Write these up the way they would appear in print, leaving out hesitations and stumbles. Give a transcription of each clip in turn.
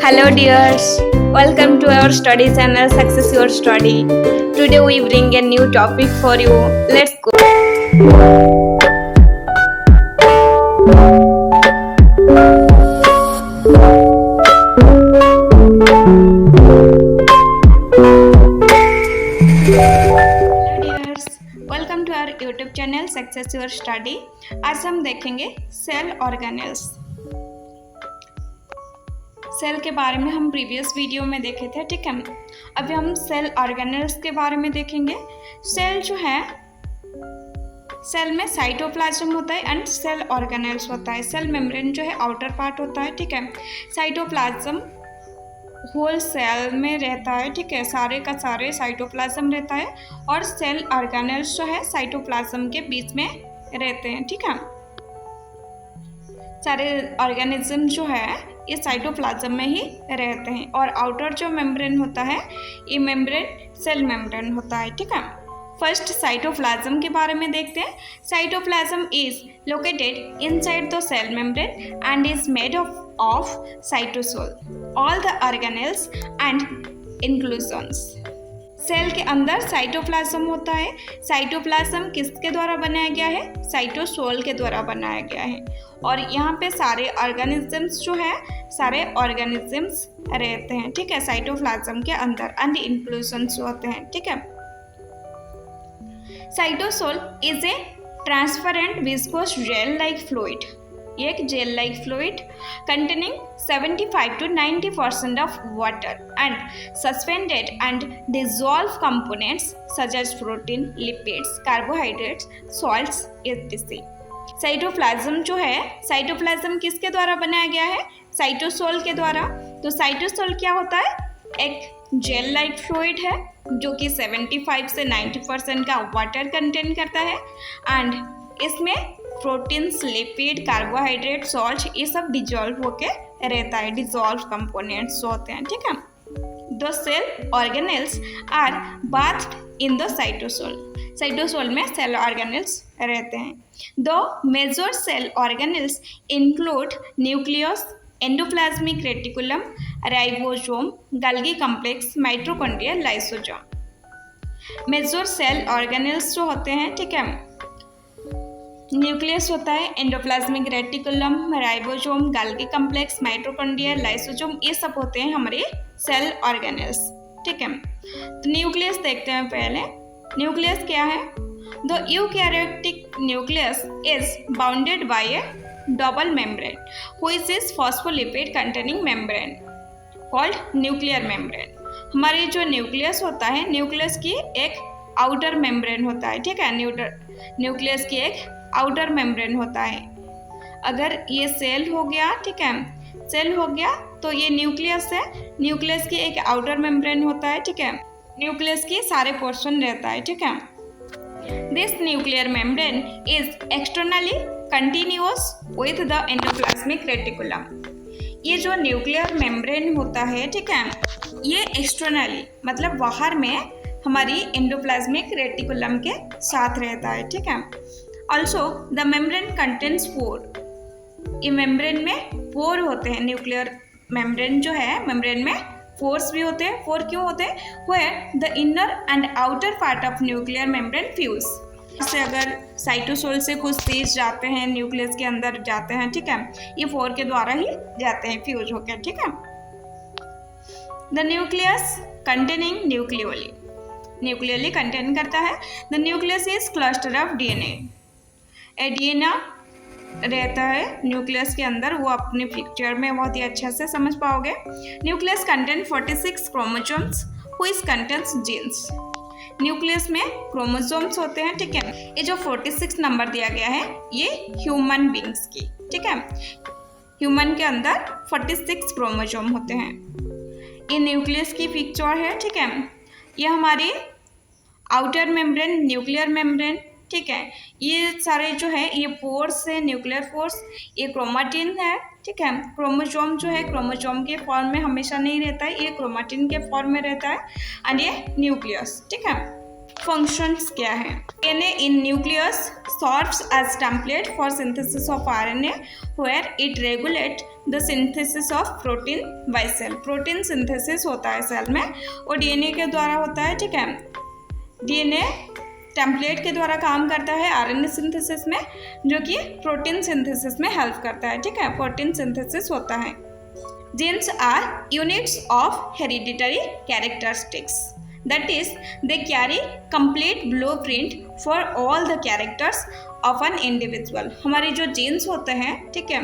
Hello dears, welcome to our study channel Success Your Study. Today we bring a new topic for you. Let's go. Hello dears, welcome to our YouTube channel Success Your Study. आज हम देखेंगे cell organelles. Cell के बारे में हम previous video में देखे थे, ठीक है। अभी हम सेल ऑर्गेनेल्स के बारे में देखेंगे। सेल जो है, सेल में साइटोप्लाज्म होता है एंड सेल ऑर्गेनेल्स होता है। सेल मेम्ब्रेन जो है आउटर पार्ट होता है, ठीक है। साइटोप्लाज्म होल सेल में रहता है, ठीक है, सारे का सारे साइटोप्लाज्म रहता है और सेल ऑर्गेनेल्स जो है साइटोप्लाज्म के बीच में रहते हैं, ठीक है। सारे ऑर्गेनिज्म जो है ये साइटोप्लाज्म में ही रहते हैं और आउटर जो मेम्ब्रेन होता है ये मेम्ब्रेन सेल मेम्ब्रेन होता है, ठीक है। फर्स्ट साइटोप्लाज्म के बारे में देखते हैं। Cytoplasm is located inside the cell membrane and is made of cytosol, all the organelles and inclusions. Cell के अंदर साइटोप्लाज्म होता है। साइटोप्लाज्म किसके द्वारा बनाया गया है? साइटोसोल के द्वारा बनाया गया है और यहाँ पे सारे ऑर्गेनिजम्स जो है सारे ऑर्गेनिजम्स रहते हैं, ठीक है, साइटोप्लाज्म के अंदर एंड इंक्लूजन्स होते हैं, ठीक है। Cytosol is a transparent viscous gel like fluid, एक gel like fluid containing 75 to 90% of water and suspended and dissolved components such as protein, lipids, carbohydrates, salts etc. Cytoplasm जो है, cytoplasm किसके द्वारा बनाया गया है? साइटोसोल के द्वारा। तो साइटोसोल क्या होता है? एक जेल लाइक फ्लूइड है जो कि 75 से 90% का वाटर कंटेन करता है एंड इसमें प्रोटीन्स, लिपिड, कार्बोहाइड्रेट, सॉल्ट ये सब डिजॉल्व होके रहता है, डिजॉल्व कंपोनेंट्स होते हैं, ठीक है। The cell organelles are bathed in the cytosol, cytosol में सेल ऑर्गेनेल्स रहते हैं। The major cell organelles include nucleus, endoplasmic reticulum, ribosome, Golgi complex, mitochondria, lysosome. Major cell organelles जो होते हैं, ठीक है, न्यूक्लियस होता है, endoplasmic reticulum, ribosome, Golgi complex, mitochondria, lysosome ये सब होते हैं हमारे सेल ऑर्गेनेल्स, ठीक है। तो न्यूक्लियस देखते हैं पहले। न्यूक्लियस क्या है? The eukaryotic nucleus is bounded by A double membrane which is phospholipid containing membrane called nuclear membrane. हमारे जो न्यूक्लियस होता है, न्यूक्लियस की एक आउटर मेम्ब्रेन होता है, ठीक है, न्यूक्लियस की एक आउटर मेम्ब्रेन होता है। अगर ये सेल हो गया, ठीक है, सेल हो गया तो ये न्यूक्लियस है, न्यूक्लियस की एक आउटर मेम्ब्रेन होता है, ठीक है, न्यूक्लियस की सारे पोर्शन रहता है, ठीक है। This nuclear membrane is externally continuous with the endoplasmic reticulum. ये जो न्यूक्लियर मेम्ब्रेन होता है, ठीक है, ये एक्सटर्नली मतलब बाहर में हमारी एंडोप्लाज्मिक रेटिकुलम के साथ रहता है, ठीक है। ऑल्सो द मेम्ब्रेन कंटेन्स पोर, ये मेम्ब्रेन में पोर होते हैं। न्यूक्लियर मेम्ब्रेन जो है, मेम्ब्रेन में पोर्स भी होते हैं। पोर क्यों होते हैं? Where the inner and outer part of nuclear membrane fuse. इससे अगर साइटोसोल से कुछ चीज जाते हैं, न्यूक्लियस के अंदर जाते हैं, ठीक है, ये पोर के द्वारा ही जाते हैं फ्यूज होकर, ठीक है। The nucleus containing nucleoli, nucleoli contain करता है। The nucleus is cluster of DNA, DNA रहता है न्यूक्लियस के अंदर, वो अपने पिक्चर में बहुत ही अच्छे से समझ पाओगे। Nucleus contain 46 chromosomes which contains genes. Nucleus में क्रोमोसोम्स होते हैं, ठीक है। ये जो 46 नंबर दिया गया है ये ह्यूमन बींग्स की, ठीक है, ह्यूमन के अंदर 46 क्रोमोसोम होते हैं। ये न्यूक्लियस की पिक्चर है, ठीक है। ये हमारी आउटर मेम्ब्रेन, न्यूक्लियर मेम्ब्रेन, ठीक है। ये सारे जो है ये पोर्स है, न्यूक्लियर पोर्स, ये क्रोमाटिन है, ठीक है। क्रोमोसोम जो है क्रोमोसोम के फॉर्म में हमेशा नहीं रहता है, ये क्रोमाटिन के फॉर्म में रहता है एंड ये न्यूक्लियस, ठीक है। फंक्शंस क्या है? DNA in nucleus serves as template for synthesis of RNA where it regulate the synthesis of protein by cell. Protein synthesis होता है सेल में और डीएनए के द्वारा होता है, ठीक है। डीएनए टेम्पलेट के द्वारा काम करता है आरएनए सिंथेसिस में, जो कि प्रोटीन सिंथेसिस में हेल्प करता है, ठीक है। प्रोटीन सिंथेसिस होता है। Genes are units of hereditary characteristics, that is they carry complete blueprint for all the characters of an individual। हमारे जो जीन्स होते हैं, ठीक है,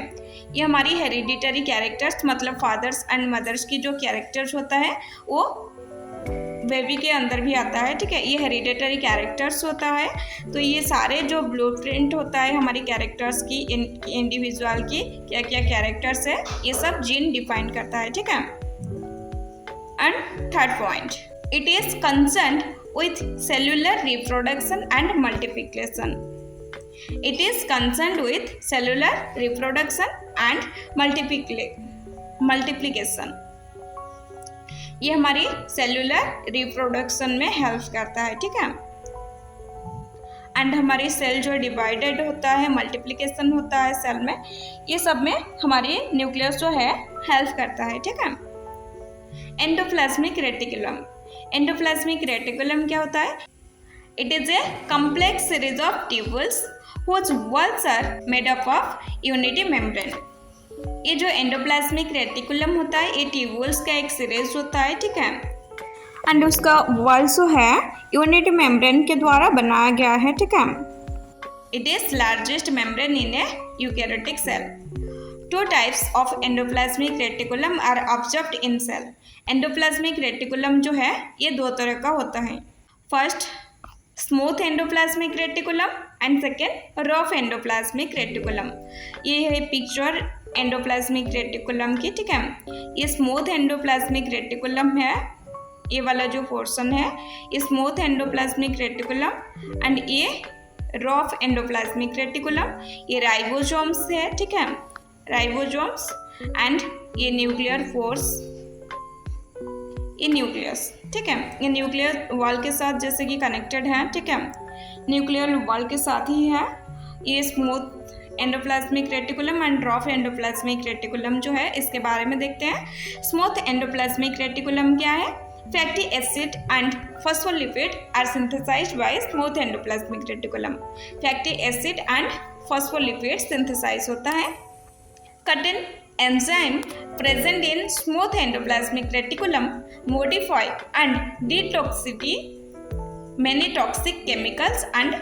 ये हमारी हेरिडिटरी कैरेक्टर्स मतलब फादर्स एंड मदर्स की जो कैरेक्टर्स होता है वो बेबी के अंदर भी आता है, ठीक है। ये हेरिडिटरी कैरेक्टर्स होता है। तो ये सारे जो ब्लूप्रिंट होता है हमारी कैरेक्टर्स की, इंडिविजुअल की क्या क्या कैरेक्टर्स है, ये सब जीन डिफाइन करता है, ठीक है। And third point, it is concerned with cellular reproduction and multiplication। it is concerned with cellular reproduction and multiplication। ये हमारी सेलुलर रिप्रोडक्शन में हेल्प करता है, ठीक है। एंड हमारी सेल जो डिवाइडेड होता है, मल्टीप्लिकेशन होता है सेल में, ये सब में हमारी न्यूक्लियस जो है हेल्प करता है, ठीक है। एंडोप्लाज्मिक रेटिकुलम, एंडोप्लाज्मिक रेटिकुलम क्या होता है? It is a complex series of tubules which walls are made up of unity membrane. ये जो एंडोप्लाज्मिक रेटिकुलम होता है ये ट्यूबुल्स का एक सीरीज होता है, ठीक है। एंड उसका वॉल जो है यूनिटी मेम्ब्रेन के द्वारा बनाया गया है, ठीक है। It is largest membrane in a eukaryotic cell. Two types of endoplasmic reticulum are observed in cell। Endoplasmic reticulum जो है ये दो तरह का होता है। First smooth endoplasmic reticulum and second rough endoplasmic reticulum. ये है पिक्चर एंडोप्लाज्मिक रेटिकुलम की, ठीक है। ये स्मूथ एंडोप्लाज्मिक रेटिकुलम है, ये वाला जो पोर्शन है ये स्मूथ एंडोप्लाज्मिक रेटिकुलम। एंड ये रफ एंडोप्लाज्मिक रेटिकुलम, ये राइबोसोम्स है, ठीक है, राइबोसोम्स। एंड ये न्यूक्लियर फोर्स, ये न्यूक्लियस, ठीक है। ये न्यूक्लियर वॉल के साथ जैसे कि कनेक्टेड है, ठीक है, न्यूक्लियर वॉल के साथ ही है। ये smooth endoplasmic reticulum and rough endoplasmic reticulum जो है इसके बारे में देखते हैं। स्मूथ एंडोप्लाज्मिक रेटिकुलम क्या है? Fatty acid and phospholipid are synthesised by smooth endoplasmic reticulum. Fatty acid and phospholipid synthesise होता है। Certain enzyme present in smooth endoplasmic reticulum modify and detoxify many toxic chemicals and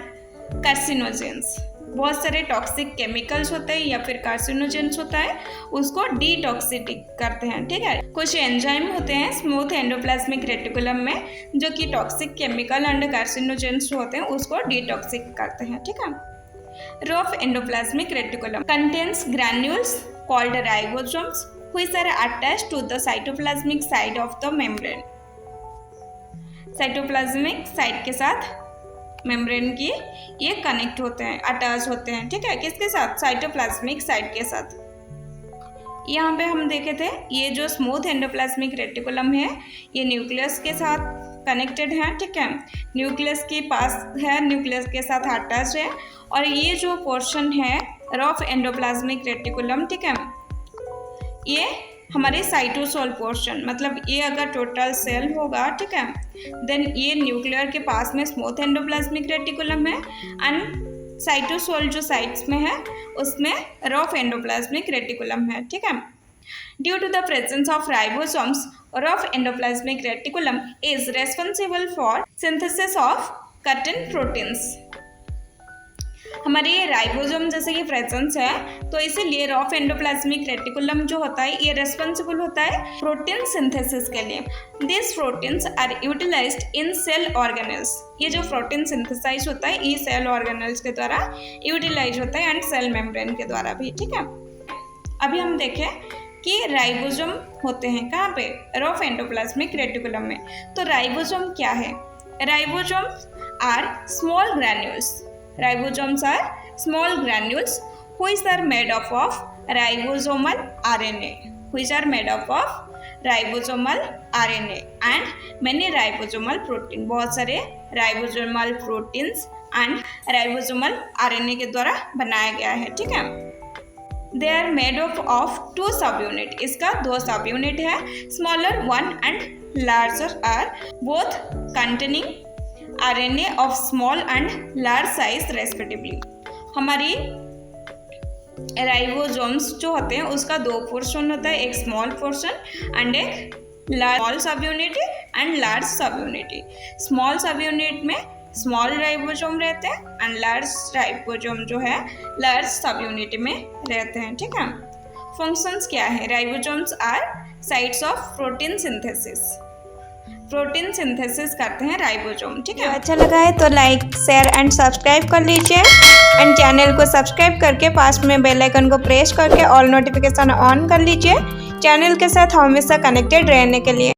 carcinogens। बहुत सारे toxic chemicals होते हैं या फिर carcinogens होता है, उसको डिटॉक्सिफाई करते हैं, ठीक है। कुछ एंजाइम होते हैं स्मूथ एंडोप्लाज्मिक रेटिकुलम में जो कि टॉक्सिक केमिकल एंड कार्सिनोजेंस होते हैं उसको डिटॉक्सिक करते हैं, ठीक है। Rough endoplasmic reticulum contains granules called ribosomes which are attached to the cytoplasmic side of the membrane। Cytoplasmic side के साथ मेम्ब्रेन की ये कनेक्ट होते हैं, अटैच होते हैं, ठीक है। किसके साथ? साइटोप्लाज्मिक साइड के साथ। यहाँ पे हम देखे थे ये जो स्मूथ एंडोप्लाज्मिक रेटिकुलम है ये न्यूक्लियस के साथ कनेक्टेड है, ठीक है, न्यूक्लियस के पास है, न्यूक्लियस के साथ अटैच है। और ये जो पोर्शन है रफ एंडोप्लाज्मिक रेटिकुलम, ठीक है, ये हमारे साइटोसोल पोर्शन, मतलब ये अगर टोटल सेल होगा, ठीक है, देन ये न्यूक्लियर के पास में स्मूथ एंडोप्लाज्मिक रेटिकुलम है एंड साइटोसोल जो साइड्स में है उसमें रफ एंडोप्लाज्मिक रेटिकुलम है, ठीक है। Due to the presence of ribosomes, rough endoplasmic reticulum is responsible for synthesis of certain proteins। हमारे ये राइबोसोम जैसे कि प्रेजेंस है तो इसीलिए रफ एंडोप्लाज्मिक रेटिकुलम जो होता है ये रेस्पॉन्सिबल होता है प्रोटीन सिंथेसिस के लिए। This proteins are utilised in cell organelles. ये जो प्रोटीन सिंथेसाइज होता है ये सेल ऑर्गेनेल्स के द्वारा यूटिलाइज होता है एंड सेल मेम्ब्रेन के द्वारा भी, ठीक है। अभी हम देखें कि राइबोसोम होते हैं कहाँ पे? रफ एंडोप्लाज्मिक रेटिकुलम में। तो राइबोसोम क्या है? Ribosomes are small granules. Ribosomes are small granules which are made up of ribosomal RNA। which are made up of ribosomal RNA and many ribosomal protein. बहुत सारे ribosomal proteins and ribosomal RNA के द्वारा बनाया गया है। ठीक है, they are made of 2 sub unit. इसका 2 सब यूनिट है, smaller one and larger are both containing RNA of small and large size respectively. हमारी राइबोसोम्स जो होते हैं उसका 2 पोर्शन होता है, एक स्मॉल पोर्शन एंड एक small sub unit and large sub unit. Small sub unit में स्मॉल राइबोसोम रहते हैं एंड लार्ज राइबोसोम जो है लार्ज सब यूनिट में रहते हैं। ठीक है, फंक्शंस क्या है? Ribosomes are sites of protein synthesis. Protein synthesis करते हैं राइबोसोम। ठीक है, अच्छा लगा है तो लाइक शेयर एंड सब्सक्राइब कर लीजिए एंड चैनल को सब्सक्राइब करके पास में बेल आइकन को प्रेस करके ऑल नोटिफिकेशन ऑन कर लीजिए चैनल के साथ हमेशा कनेक्टेड रहने के लिए।